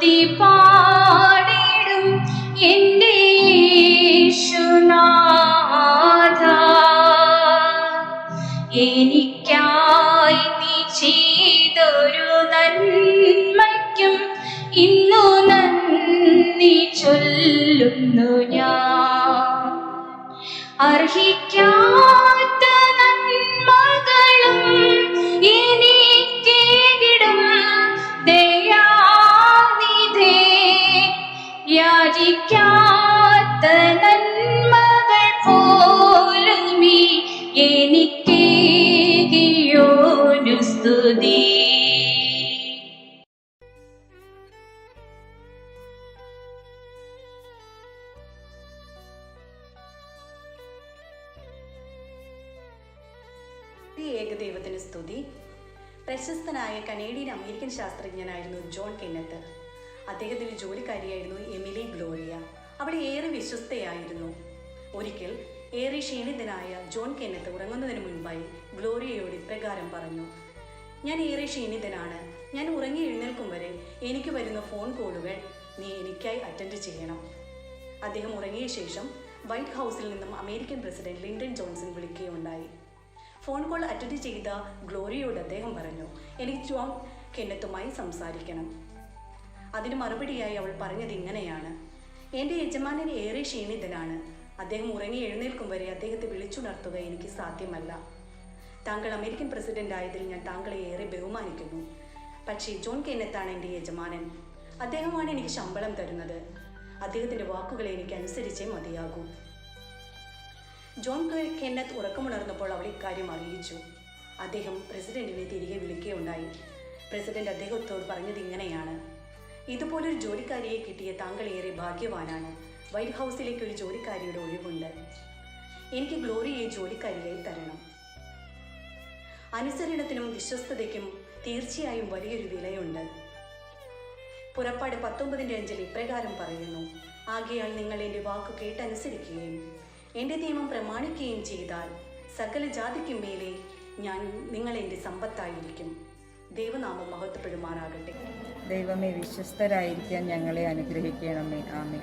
സ്തുതി പാടിടും എൻ്റെ യേശുനാഥ. എനിക്കായി നീ ചെയ്തൊരു നന്മയ്ക്കും ഇന്നു നന്ദി ചൊല്ലുന്നു ഞാൻ. അർഹിക്കാത്ത നന്മകളും എനിക്കേകിടും ദയാനിധേ. യാചിക്കാത്ത നന്മകൾ പോലും എനിക്കേകിയോനു സ്തുതി. ഏകദൈവത്തിന് സ്തുതി. പ്രശസ്തനായ കനേഡിയൻ അമേരിക്കൻ ശാസ്ത്രജ്ഞനായിരുന്നു ജോൺ കെന്നത്ത്. അദ്ദേഹത്തിൻ്റെ ജോലിക്കാരിയായിരുന്നു എമിലി ഗ്ലോറിയ. അവളെ ഏറെ വിശ്വസ്തയായിരുന്നു. ഒരിക്കൽ ഏറെ ക്ഷീണിതനായ ജോൺ കെന്നത്ത് ഉറങ്ങുന്നതിന് മുൻപായി ഗ്ലോറിയയോട് ഇപ്രകാരം പറഞ്ഞു: ഞാൻ ഏറെ ക്ഷീണിതനാണ്. ഞാൻ ഉറങ്ങി എഴുന്നേൽക്കും വരെ എനിക്ക് വരുന്ന ഫോൺ കോളുകൾ നീ എനിക്കായി അറ്റൻഡ് ചെയ്യണം. അദ്ദേഹം ഉറങ്ങിയ ശേഷം വൈറ്റ് ഹൗസിൽ നിന്നും അമേരിക്കൻ പ്രസിഡന്റ് ലിൻഡൻ ജോൺസൺ വിളിക്കുകയുണ്ടായി. ഫോൺ കോൾ അറ്റൻഡ് ചെയ്ത ഗ്ലോറിയയോട് അദ്ദേഹം പറഞ്ഞു: എനിക്ക് ജോൺ കെന്നത്തുമായി സംസാരിക്കണം. അതിന് മറുപടിയായി അവൾ പറഞ്ഞത് ഇങ്ങനെയാണ്: എൻ്റെ യജമാനൻ ഏറെ ക്ഷീണിതനാണ്. അദ്ദേഹം ഉറങ്ങി എഴുന്നേൽക്കും വരെ അദ്ദേഹത്തെ വിളിച്ചുണർത്തുക എനിക്ക് സാധ്യമല്ല. താങ്കൾ അമേരിക്കൻ പ്രസിഡന്റ് ആയതിൽ ഞാൻ താങ്കളെ ഏറെ ബഹുമാനിക്കുന്നു. പക്ഷേ ജോൺ കെന്നത്താണ് എൻ്റെ യജമാനൻ. അദ്ദേഹമാണ് എനിക്ക് ശമ്പളം തരുന്നത്. അദ്ദേഹത്തിൻ്റെ വാക്കുകളെ എനിക്ക് അനുസരിച്ചേ മതിയാകൂ. ജോൺ കെന്നത്ത് ഉറക്കമുണർന്നപ്പോൾ അവൾ ഇക്കാര്യം അറിയിച്ചു. അദ്ദേഹം പ്രസിഡന്റിനെ തിരികെ വിളിക്കുകയുണ്ടായി. പ്രസിഡന്റ് അദ്ദേഹത്തോട് പറഞ്ഞത് ഇങ്ങനെയാണ്: ഇതുപോലൊരു ജോലിക്കാരിയെ കിട്ടിയ താങ്കൾ ഏറെ ഭാഗ്യവാനാണ്. വൈറ്റ് ഹൗസിലേക്ക് ഒരു ജോലിക്കാരിയുടെ ഒഴിവുണ്ട്. എനിക്ക് ഗ്ലോറിയയെ ജോലിക്കാരിയായി തരണം. അനുസരണത്തിനും വിശ്വസ്തതയ്ക്കും തീർച്ചയായും വലിയൊരു വിലയുണ്ട്. പുറപ്പാട് 19:5 ഇപ്രകാരം പറയുന്നു: ആകയാൽ നിങ്ങൾ എൻ്റെ വാക്കു കേട്ടനുസരിക്കുകയും എൻ്റെ നിയമം പ്രമാണിക്കുകയും ചെയ്താൽ സകല ജാതിക്കും മേലെ നിങ്ങൾ എൻ്റെ സമ്പത്തായിരിക്കും. ദൈവനാമം മഹത്വപ്പെടുമാറാകട്ടെ. ദൈവമേ, വിശ്വസ്തരായിരിക്കാൻ ഞങ്ങളെ അനുഗ്രഹിക്കണമേ. ആമേൻ.